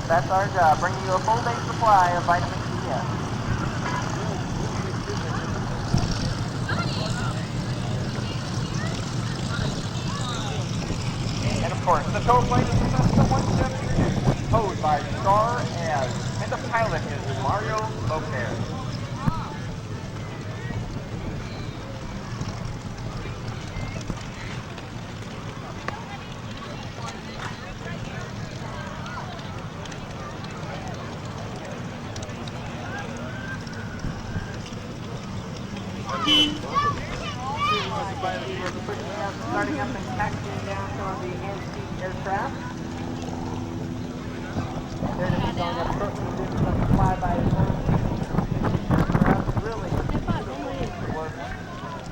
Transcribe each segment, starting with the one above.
That's our job, bringing you a full day supply of vitamin C. And of course, the tow plane is the one step towed by Star as, and the pilot is Mario Lopez. Starting up and taxiing down toward the antique aircraft. They're going to be going up shortly to do some flybys. Really work.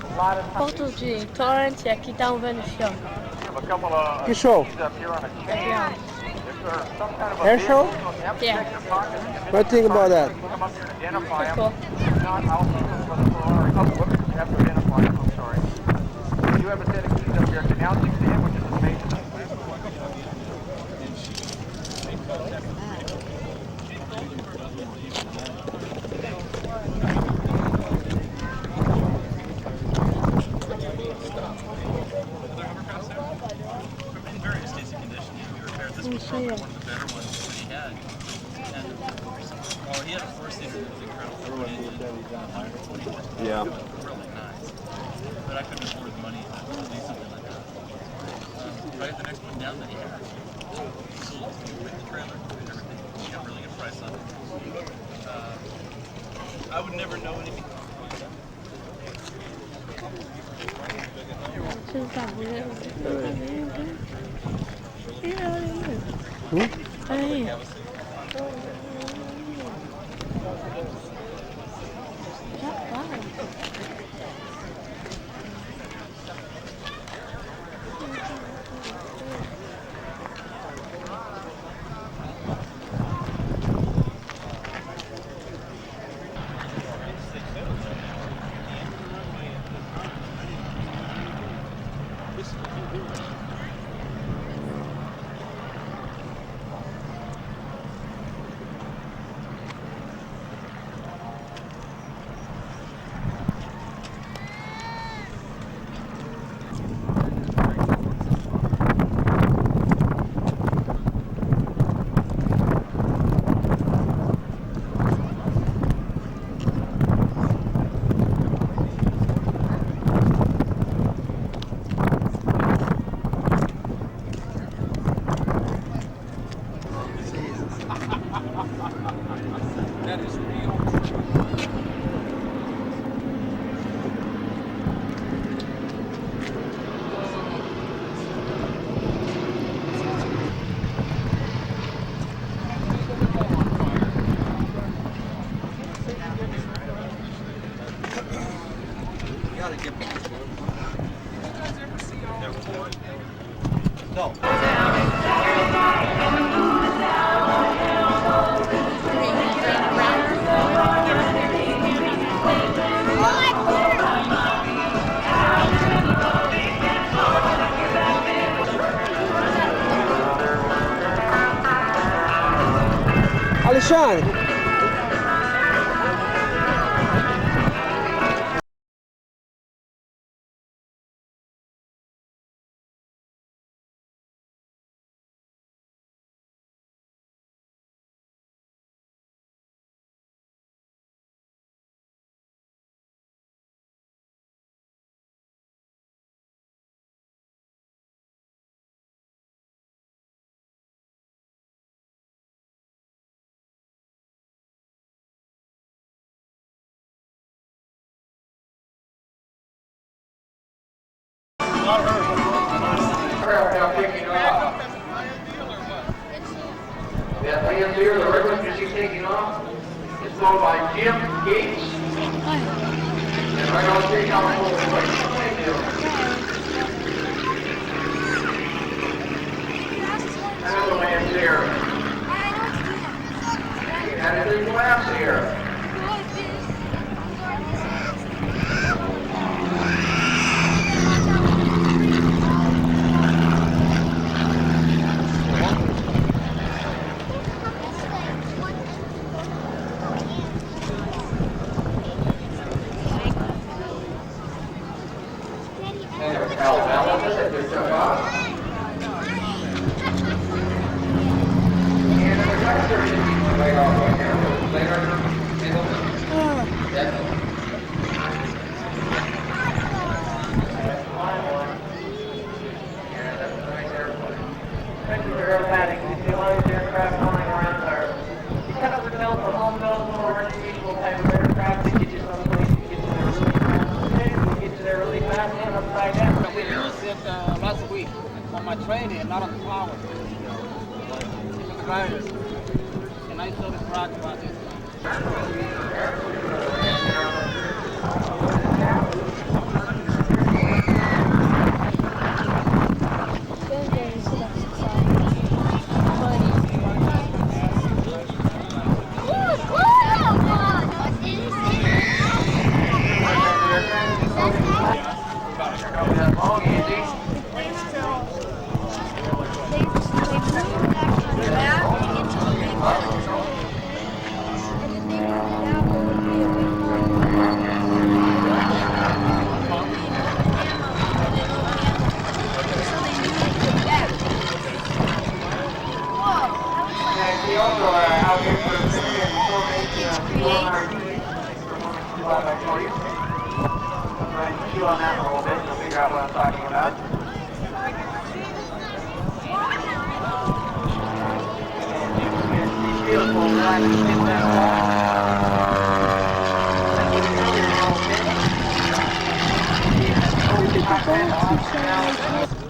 A lot of Porto de Torrance e aqui tá um vendo show. Que show? Air show? Yeah. What do you think about that? Pretty cool. You have a set of keys up here. Now 6 a.m., which is amazing. In various states of condition. We repaired this before, one of the better ones that he had. And, well, he had a four-seater that was incredible. Yeah. Really nice. But I couldn't afford the money to lease something like that. Right, the next one down that he had. Sold it to me with the trailer and everything. He got a really good price on it. I would never know anything. Aí. Já para. No. Alexandre. Aircraft now taking off. That lands here, the red one you see taking off, is flown by Jim Gates. And right on stage on the plane and the lands here. And it is glass here. right off right there. Later, middle, that's all. Thank you for aerobatics. You see a lot of these aircraft flying around are kind of built for home built, more unusual type of aircraft that get you someplace to get you there really fast. Get you there really fast and upside down. We used it last week on my training, not on the tower. With the gliders. And I told this rock about this. We also are out here for for you. Chew on that a little bit, you'll figure out what I'm talking about.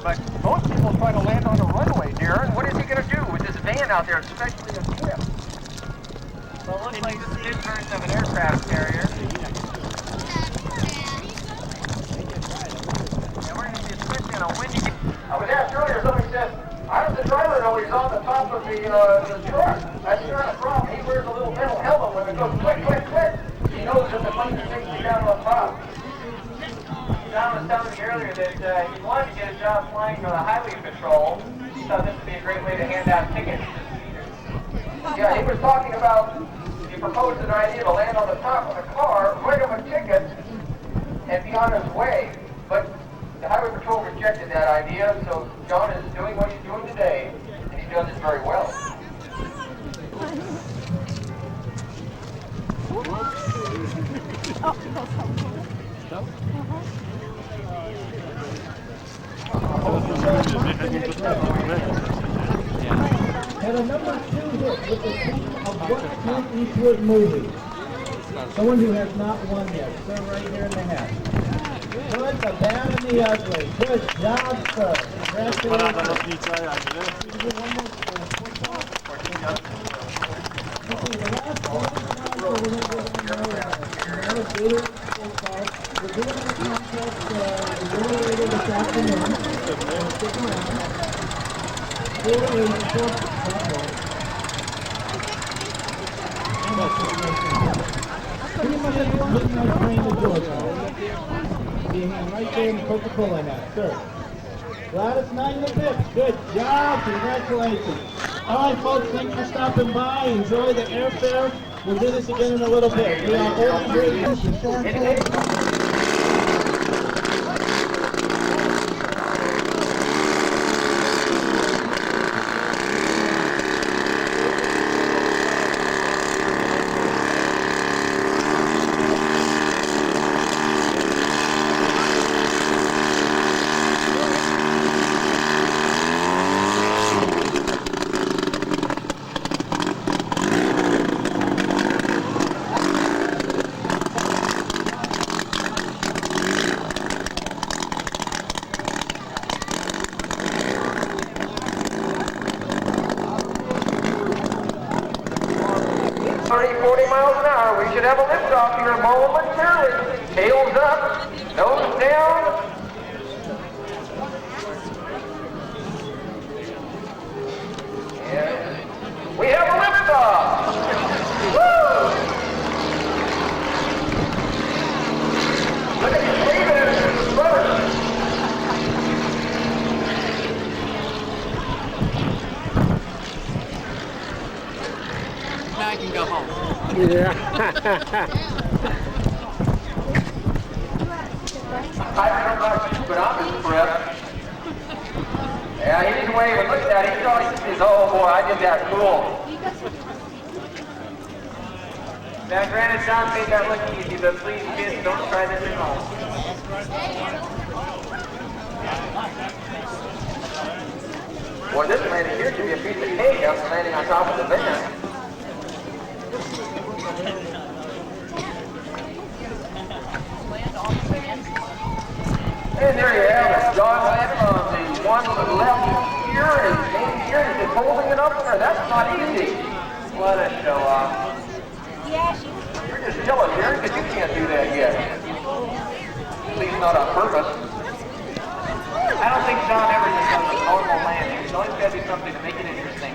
But most people try to land on a runway, Darren. What is he going to do with this van out there, especially a ship? Well, it looks like this is his version of an aircraft carrier. And we're going to be especially on a windy. I was asked earlier, somebody said, how does the driver know he's on the top of the truck? That's not a problem. He wears a little metal helmet when it goes click, click, click. He knows that the plane takes me down on top. John was telling me earlier that he wanted to get a job flying for the highway patrol. He thought this would be a great way to hand out tickets. Yeah, he was talking about, he proposed an idea to land on the top of the car, write him a ticket, and be on his way. But the highway patrol rejected that idea, so John is doing what he's doing today, and he does it very well. And a number 2 hit with the theme of what Clint Eastwood movie. Someone who has not won yet. Sir, right here in the hat. Good, the bad, and the ugly. Good job, sir. Congratulations. We're doing a contest later this afternoon. Stick around. Pretty much everyone's getting that train to Georgia. Being right there in the Coca-Cola net, sir. Gladys 9 and the 5th. Good job. Congratulations. All right, folks, thanks for stopping by. Enjoy the airfare. We'll do this again in a little bit. We are all great. 40 miles an hour. We should have a liftoff here momentarily. Tails up, nose down. And we have a liftoff. Woo! Look at David and his brother. Now I can go home. Yeah. I don't know about you, but I'm impressed. Yeah, he didn't even look at it. He thought he says, oh boy, I did that cool. Now, granted, John made that look easy, but please, kids, don't try this at home. Boy, this landing here should be a piece of cake after landing on top of the van. And there you have it. John landed on the one to the left here and maybe here and just holding it up there. That's not easy. What a show off. You're just jealous, Aaron, because you can't do that yet. At least not on purpose. I don't think John ever just does a normal landing. There's always got to be something to make it interesting.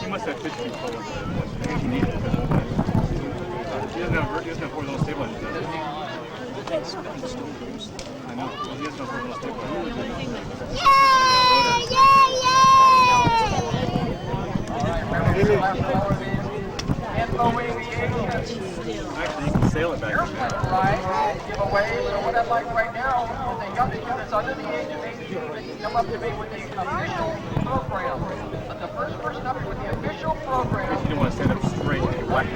He must have pitched you forward. I think he needed it. He doesn't have four of those stabilizers. I know. Well, he doesn't have four of those stabilizers. Actually, you can sail it back in there. Right, giveaway, so what I'd like right now, they got the units under the age of 18, they can come up to me with the official program. But the first person up here with the official program, You don't want to stand up straight and you whack it.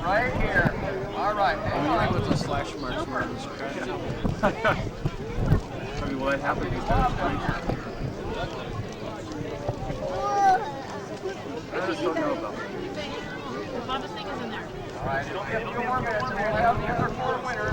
right here. All right, hang on. With the slash marks where it's I mean, will that happen if you stand up straight? I just don't know about that. Mama's thing is in there. All right, it'll be a few more minutes, and we'll have the other four winners.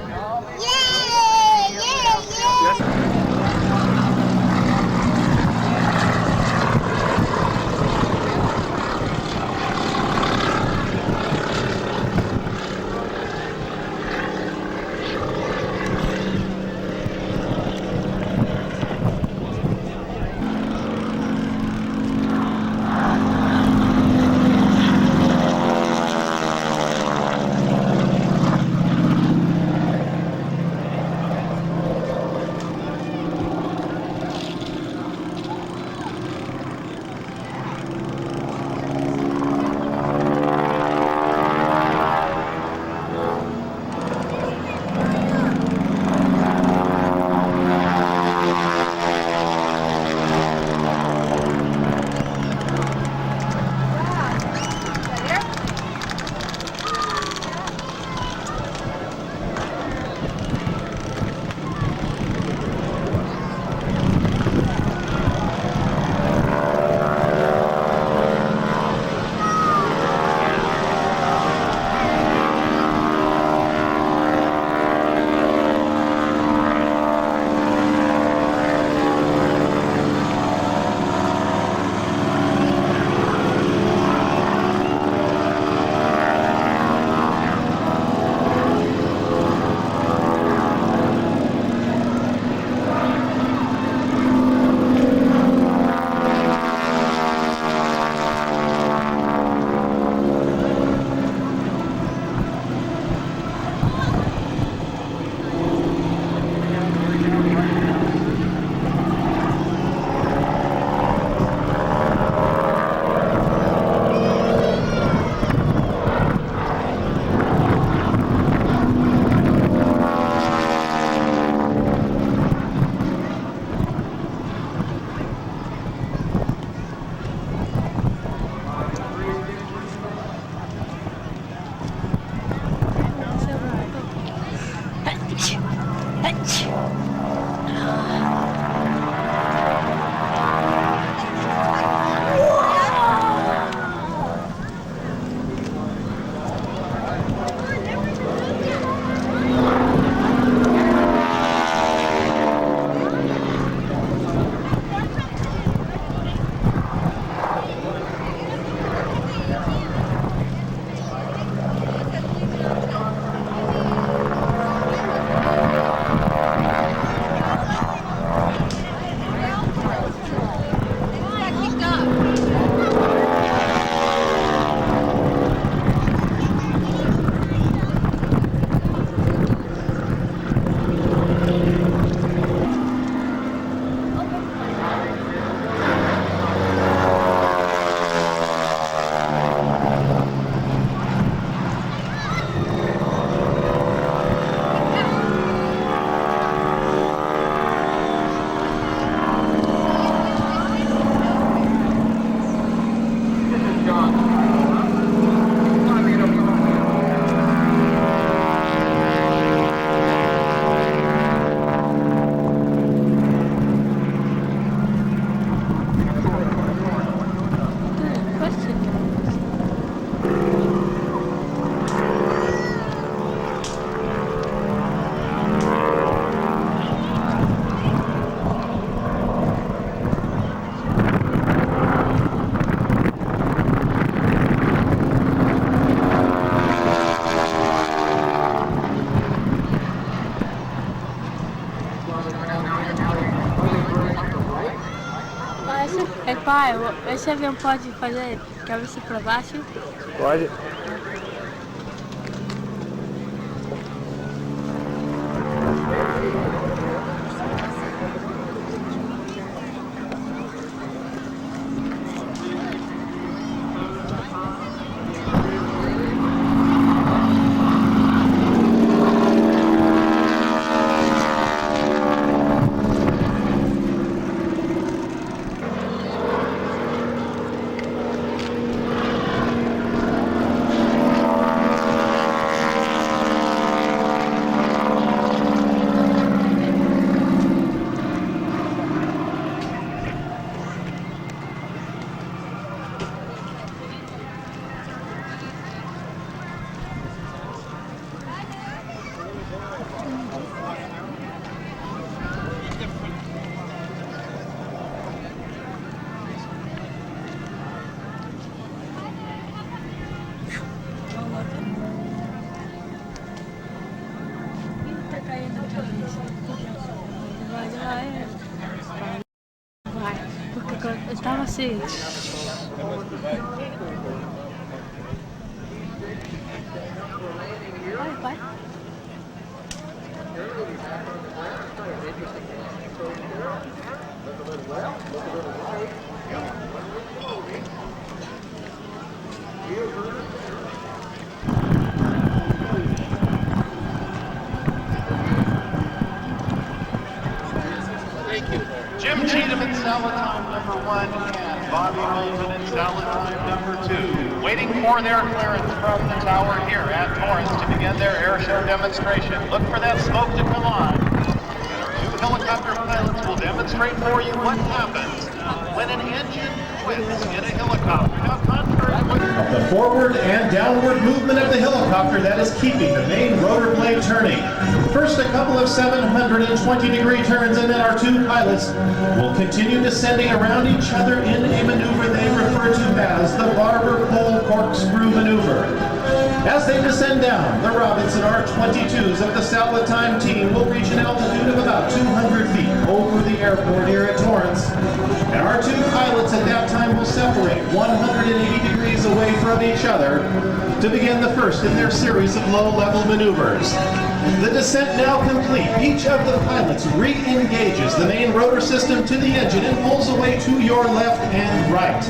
pai, esse avião pode fazer cabeça para baixo? Pode. Eu estava assim. Vai, pai. Jim Cheatham in salad time number 1 and Bobby Wilson in salad time number 2. Waiting for their clearance from the tower here at Torrance to begin their air show demonstration. Look for that smoke to come on. Two helicopter pilots will demonstrate for you what happens when an engine quits in a helicopter. Now, contrary to the forward and downward movement of the helicopter that is keeping the main rotor blade turning. First, a couple of 720-degree turns, and then our two pilots will continue descending around each other in a maneuver they refer to as the barber pole corkscrew maneuver. As they descend down, the Robinson R-22s of the Salvatime team will reach an altitude of about 200 feet over the airport here at Torrance. And our two pilots at that time will separate 180 degrees away from each other to begin the first in their series of low-level maneuvers. The descent now complete. Each of the pilots re-engages the main rotor system to the engine and pulls away to your left and right.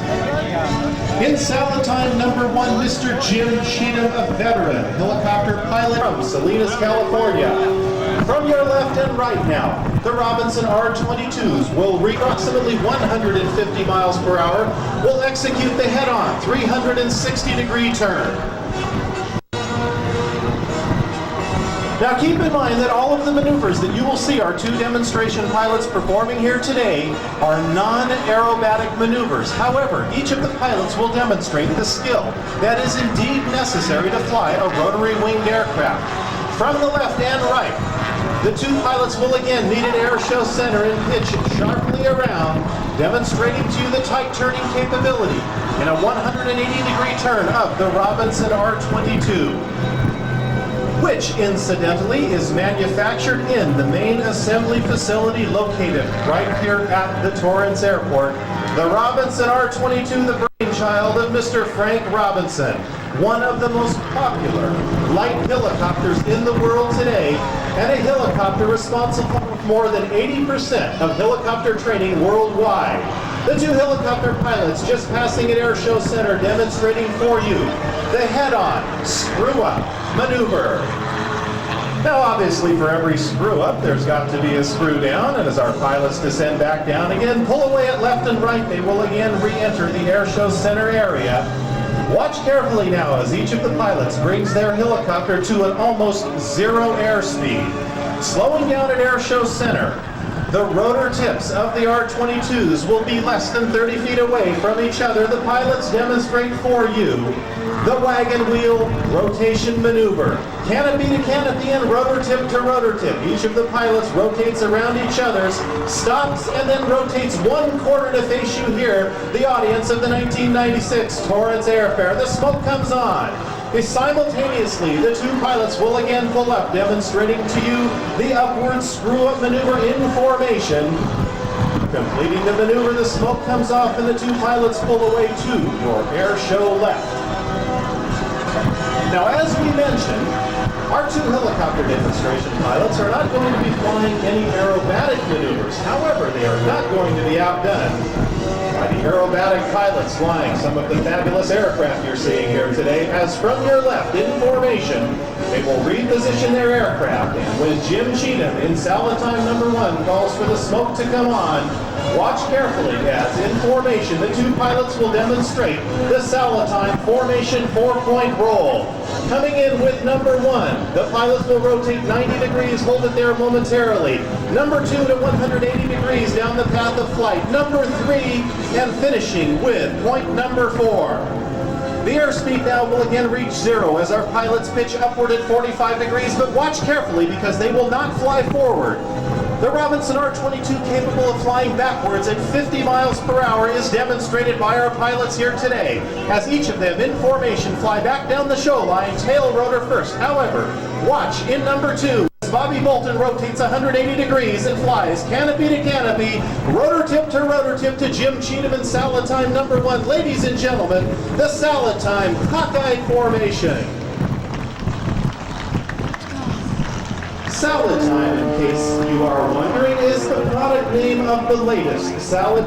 In salad time number 1, Mr. Jim Cheatham, a veteran helicopter pilot from Salinas, California. From your left and right now, the Robinson R-22s will reach approximately 150 miles per hour, will execute the head-on 360-degree turn. Now keep in mind that all of the maneuvers that you will see our two demonstration pilots performing here today are non-aerobatic maneuvers. However, each of the pilots will demonstrate the skill that is indeed necessary to fly a rotary winged aircraft. From the left and right, the two pilots will again meet at Air Show Center and pitch sharply around, demonstrating to you the tight turning capability in a 180-degree turn of the Robinson R-22. Which, incidentally, is manufactured in the main assembly facility located right here at the Torrance Airport. The Robinson R-22, the brainchild of Mr. Frank Robinson, one of the most popular light helicopters in the world today, and a helicopter responsible for more than 80% of helicopter training worldwide. The two helicopter pilots just passing at Air Show Center demonstrating for you the head-on screw-up maneuver. Now obviously for every screw-up there's got to be a screw-down, and as our pilots descend back down again, pull away at left and right, they will again re-enter the Air Show Center area. Watch carefully now as each of the pilots brings their helicopter to an almost zero airspeed. Slowing down at Air Show Center, the rotor tips of the R-22s will be less than 30 feet away from each other. The pilots demonstrate for you the wagon wheel rotation maneuver. Canopy to canopy and rotor tip to rotor tip. Each of the pilots rotates around each other's, stops, and then rotates 1/4 to face you here, the audience of the 1996 Torrance Airfair. The smoke comes on. Simultaneously, the two pilots will again pull up, demonstrating to you the upward screw-up maneuver in formation. Completing the maneuver, the smoke comes off and the two pilots pull away to your air show left. Now, as we mentioned, our two helicopter demonstration pilots are not going to be flying any aerobatic maneuvers. However, they are not going to be outdone by the aerobatic pilots flying some of the fabulous aircraft you're seeing here today, as from your left in formation, they will reposition their aircraft, and when Jim Cheatham in salad time number 1 calls for the smoke to come on, watch carefully as in formation the two pilots will demonstrate the salad time formation 4-point roll. Coming in with number 1, the pilots will rotate 90 degrees, hold it there momentarily. Number 2 to 180 degrees down the path of flight. Number 3, and finishing with point number 4. The airspeed now will again reach 0 as our pilots pitch upward at 45 degrees, but watch carefully because they will not fly forward. The Robinson R-22, capable of flying backwards at 50 miles per hour, is demonstrated by our pilots here today, as each of them in formation fly back down the show line, tail rotor first. However, watch in number 2. Bobby Bolton rotates 180 degrees and flies canopy to canopy, rotor tip to Jim Cheatham in salad time number 1. Ladies and gentlemen, the salad time cockeyed formation. Salad time, in case you are wondering, is the product name of the latest salad